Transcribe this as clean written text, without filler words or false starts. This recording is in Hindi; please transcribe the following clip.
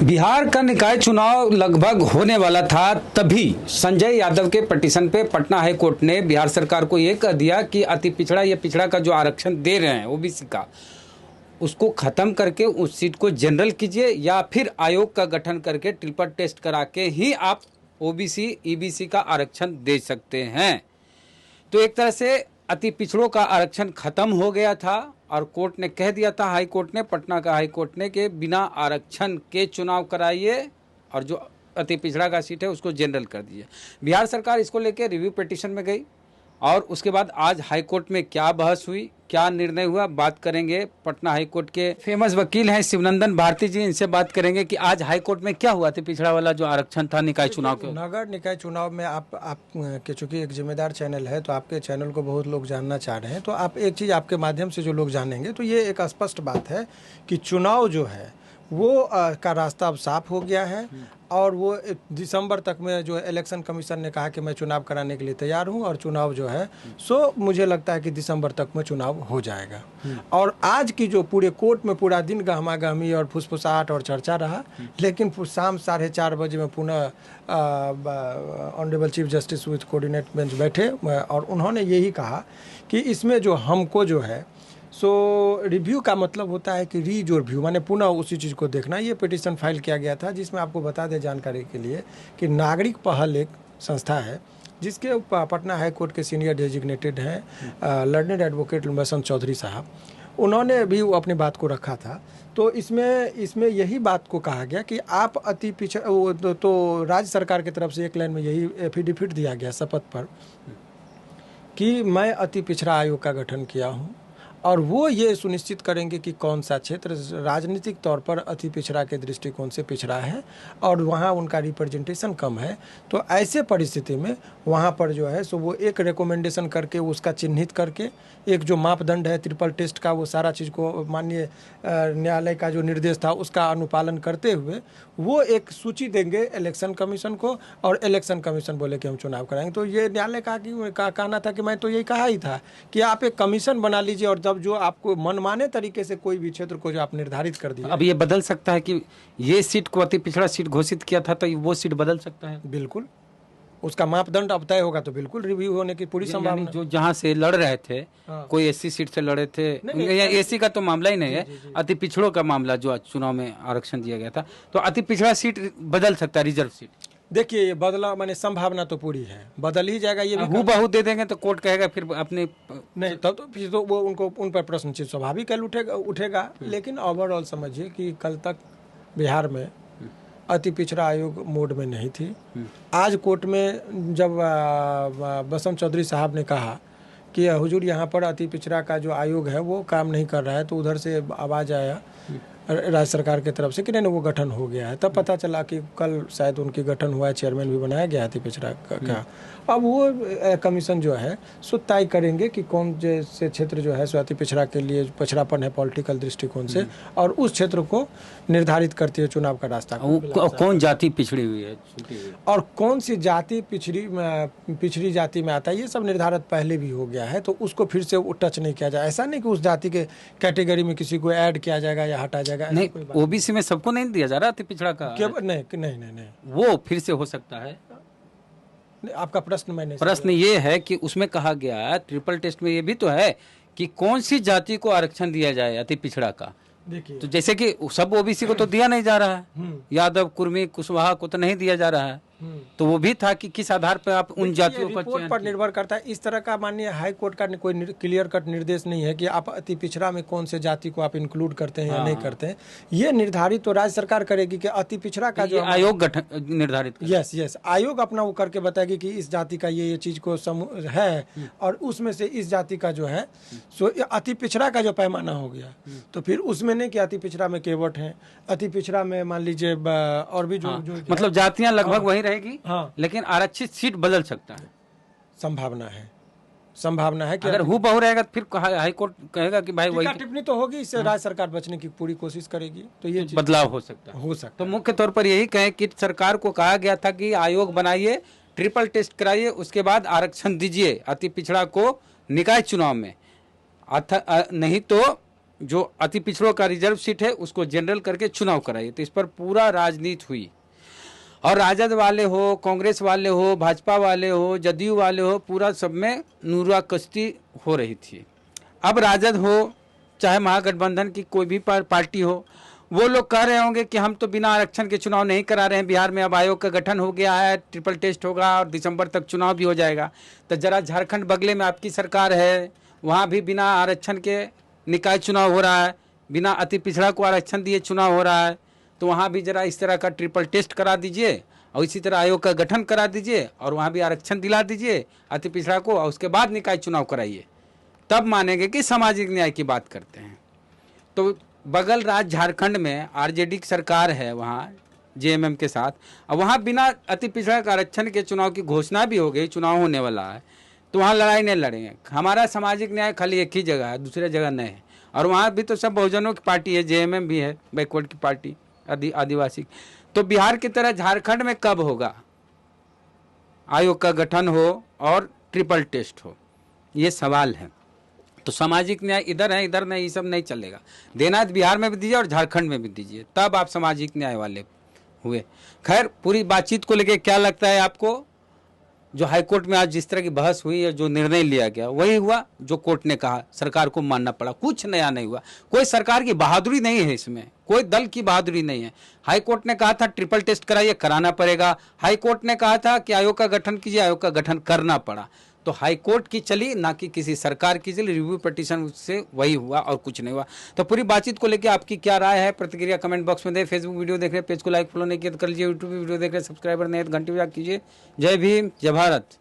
बिहार का निकाय चुनाव लगभग होने वाला था, तभी संजय यादव के पिटीशन पे पटना हाई कोर्ट ने बिहार सरकार को ये कह दिया कि अति पिछड़ा या पिछड़ा का जो आरक्षण दे रहे हैं ओबीसी का, उसको खत्म करके उस सीट को जनरल कीजिए या फिर आयोग का गठन करके ट्रिपल टेस्ट करा के ही आप ओबीसी ईबीसी का आरक्षण दे सकते हैं। तो एक तरह से अति पिछड़ों का आरक्षण खत्म हो गया था और कोर्ट ने कह दिया था, हाई कोर्ट ने, पटना का हाई कोर्ट ने, कि बिना आरक्षण के चुनाव कराइए और जो अति पिछड़ा का सीट है उसको जनरल कर दीजिए। बिहार सरकार इसको लेकर रिव्यू पिटीशन में गई और उसके बाद आज हाई कोर्ट में क्या बहस हुई, क्या निर्णय हुआ, बात करेंगे। पटना हाई कोर्ट के फेमस वकील हैं शिवनंदन भारती जी, इनसे बात करेंगे कि आज हाई कोर्ट में क्या हुआ। अति पिछड़ा वाला जो आरक्षण था निकाय चुनाव के, नगर निकाय चुनाव में आप के चूंकि एक जिम्मेदार चैनल है तो आपके चैनल को बहुत लोग जानना चाह रहे हैं, तो आप एक चीज़ आपके माध्यम से जो लोग जानेंगे तो ये एक स्पष्ट बात है कि चुनाव जो है वो का रास्ता अब साफ हो गया है और वो दिसंबर तक में जो इलेक्शन कमीशन ने कहा कि मैं चुनाव कराने के लिए तैयार हूं और चुनाव जो है सो मुझे लगता है कि दिसंबर तक में चुनाव हो जाएगा। और आज की जो पूरे कोर्ट में पूरा दिन गहमागहमी और फुसफुसाहट और चर्चा रहा, लेकिन शाम 4:30 बजे में पुनः honourable chief justice with coordinate bench बैठे और उन्होंने यही कहा कि इसमें जो हमको जो है सो रिव्यू का मतलब होता है कि रीज और व्यू माने पुनः उसी चीज़ को देखना। ये पिटीशन फाइल किया गया था जिसमें आपको बता दें जानकारी के लिए कि नागरिक पहल एक संस्था है जिसके पटना हाई कोर्ट के सीनियर डेजिग्नेटेड हैं लर्नेड एडवोकेट बसंत चौधरी साहब, उन्होंने भी वो अपनी बात को रखा था। तो इसमें यही बात को कहा गया कि आप अति पिछड़ा तो राज्य सरकार की तरफ से एक लाइन में यही एफिडेविट दिया गया शपथ पर कि मैं अति पिछड़ा आयोग का गठन किया हूँ और वो ये सुनिश्चित करेंगे कि कौन सा क्षेत्र राजनीतिक तौर पर अति पिछड़ा के दृष्टिकोण से पिछड़ा है और वहाँ उनका रिप्रेजेंटेशन कम है। तो ऐसे परिस्थिति में वहाँ पर जो है सो वो एक रिकमेंडेशन करके उसका चिन्हित करके एक जो मापदंड है ट्रिपल टेस्ट का, वो सारा चीज़ को माननीय न्यायालय का जो निर्देश था उसका अनुपालन करते हुए वो एक सूची देंगे इलेक्शन कमीशन को और इलेक्शन कमीशन बोले कि हम चुनाव कराएंगे। तो ये न्यायालय का कहना था कि मैं तो यही कहा ही था कि आप एक कमीशन बना लीजिए और जब जो आपको मनमाने तरीके से कोई भी क्षेत्र को जो आप निर्धारित कर दिया। अब ये बदल सकता है कि ये सीट को अति पिछड़ा सीट घोषित किया था तो वो सीट बदल सकता है। बिल्कुल, उसका मापदंड अब तय होगा तो बिल्कुल रिव्यू होने की पूरी संभावना। जो जहाँ से लड़ रहे थे कोई एससी सीट से लड़े थे, एससी का तो मामला ही नहीं है, अति पिछड़ों का मामला जो चुनाव में आरक्षण दिया गया था, तो अति पिछड़ा सीट बदल सकता है, रिजर्व सीट। देखिए ये बदला माने संभावना तो पूरी है, बदल ही जाएगा। ये भी हूबहू दे देंगे तो कोर्ट कहेगा फिर अपने नहीं, तब तो फिर तो वो उन पर प्रश्न चिन्ह स्वाभाविक उठेगा। लेकिन ओवरऑल समझिए कि कल तक बिहार में अति पिछड़ा आयोग मोड में नहीं थी। आज कोर्ट में जब बसंत चौधरी साहब ने कहा कि हुजूर यहाँ पर अति पिछड़ा का जो आयोग है वो काम नहीं कर रहा है, तो उधर से आवाज़ आया राज्य सरकार की तरफ से कि नहीं वो गठन हो गया है। तब पता चला कि कल शायद उनकी गठन हुआ है, चेयरमैन भी बनाया गया अति पिछड़ा का। अब वो कमीशन जो है सो तय करेंगे कि कौन जैसे क्षेत्र जो है सो अति पिछड़ा के लिए पिछड़ापन है पॉलिटिकल दृष्टिकोण से, और उस क्षेत्र को निर्धारित करती है चुनाव का रास्ता। कौन जाति पिछड़ी हुई है और कौन सी जाति पिछड़ी जाति में आता है, ये सब निर्धारित पहले भी हो गया है, तो उसको फिर से टच नहीं किया जाए। ऐसा नहीं कि उस जाति के कैटेगरी में किसी को ऐड किया जाएगा या हटा जाएगा। नहीं, ओबीसी में सबको नहीं दिया जा रहा अति पिछड़ा का। नहीं, वो फिर से हो सकता है। आपका प्रश्न ये है कि उसमें कहा गया ट्रिपल टेस्ट में ये भी तो है कि कौन सी जाति को आरक्षण दिया जाए अति पिछड़ा का। देखिए तो जैसे कि सब ओबीसी को तो दिया नहीं जा रहा है, यादव, कुर्मी, कुशवाहा को तो नहीं दिया जा रहा है, तो वो भी था कि किस आधार पर आप उन जातियों का रिपोर्ट पर निर्भर करता है। इस तरह का माननीय हाई कोर्ट का कोई क्लियर कट निर्देश नहीं है कि आप अति पिछड़ा में कौन से जाति को आप इंक्लूड करते हैं या नहीं करते हैं। ये निर्धारित तो राज्य सरकार करेगी कि अति पिछड़ा का जो आयोग गठन निर्धारित। यस, आयोग अपना वो करके बताएगी कि इस जाति का ये चीज को है और उसमें से इस जाति का जो है सो अति पिछड़ा का जो पैमाना हो गया, तो फिर उसमें नहीं कि अति पिछड़ा में केवट है, अति पिछड़ा में मान लीजिए और भी जो मतलब जातियां लगभग वही रहेगी, लेकिन आरक्षित सीट बदल सकता है। संभावना है कि अगर हूबहू रहेगा तो फिर हाई कोर्ट कहेगा कि भाई वही टिप्पणी तो होगी, इससे राज्य सरकार बचने की पूरी कोशिश करेगी, तो ये बदलाव हो सकता है। तो मुख्य तौर पर यही कहें कि सरकार को कहा गया था कि आयोग बनाइए, ट्रिपल टेस्ट कराइए, उसके बाद आरक्षण दीजिए अति पिछड़ा को निकाय चुनाव में, नहीं तो जो अति पिछड़ों का रिजर्व सीट है उसको जनरल करके चुनाव कराइए। तो इस पर पूरा राजनीति हुई और राजद वाले हो, कांग्रेस वाले हो, भाजपा वाले हो, जदयू वाले हो, पूरा सब में नूरा कश्ती हो रही थी। अब राजद हो चाहे महागठबंधन की कोई भी पार्टी हो, वो लोग कह रहे होंगे कि हम तो बिना आरक्षण के चुनाव नहीं करा रहे हैं, बिहार में अब आयोग का गठन हो गया है, ट्रिपल टेस्ट होगा और दिसंबर तक चुनाव भी हो जाएगा। तो जरा झारखंड बगले में आपकी सरकार है, वहाँ भी बिना आरक्षण के निकाय चुनाव हो रहा है, बिना अति पिछड़ा को आरक्षण दिए चुनाव हो रहा है, तो वहाँ भी जरा इस तरह का ट्रिपल टेस्ट करा दीजिए और इसी तरह आयोग का गठन करा दीजिए और वहाँ भी आरक्षण दिला दीजिए अति पिछड़ा को और उसके बाद निकाय चुनाव कराइए, तब मानेंगे कि सामाजिक न्याय की बात करते हैं। तो बगल राज्य झारखंड में आरजेडी की सरकार है, वहाँ जेएमएम के साथ, और वहाँ बिना अति पिछड़ा का आरक्षण के चुनाव की घोषणा भी हो गई, चुनाव होने वाला है, तो वहाँ लड़ाई नहीं लड़ेंगे। हमारा सामाजिक न्याय खाली एक ही जगह है, दूसरे जगह नहीं है। और वहाँ भी तो सब बहुजनों की पार्टी है, जेएमएम भी है, बैकवर्ड की पार्टी, आदिवासी। तो बिहार की तरह झारखंड में कब होगा आयोग का गठन हो और ट्रिपल टेस्ट हो, ये सवाल है। तो सामाजिक न्याय इधर है, इधर नहीं, ये सब नहीं चलेगा। देना है बिहार में भी दीजिए और झारखंड में भी दीजिए, तब आप सामाजिक न्याय वाले हुए। खैर, पूरी बातचीत को लेके क्या लगता है आपको? जो हाईकोर्ट में आज जिस तरह की बहस हुई है, जो निर्णय लिया गया वही हुआ जो कोर्ट ने कहा, सरकार को मानना पड़ा, कुछ नया नहीं हुआ। कोई सरकार की बहादुरी नहीं है इसमें, कोई दल की बहादुरी नहीं है। हाईकोर्ट ने कहा था ट्रिपल टेस्ट कराइए, कराना पड़ेगा। हाईकोर्ट ने कहा था कि आयोग का गठन कीजिए, आयोग का गठन करना पड़ा। तो हाईकोर्ट की चली, ना कि किसी सरकार की चली, रिव्यू पिटीशन से वही हुआ और कुछ नहीं हुआ। तो पूरी बातचीत को लेकर आपकी क्या राय है, प्रतिक्रिया कमेंट बॉक्स में दे। फेसबुक वीडियो देख रहे पेज को लाइक फॉलो नहीं किया तो कर लीजिए, यूट्यूब वीडियो देख रहे सब्सक्राइबर नहीं तो घंटी बजा कीजिए। जय भीम, जय भारत।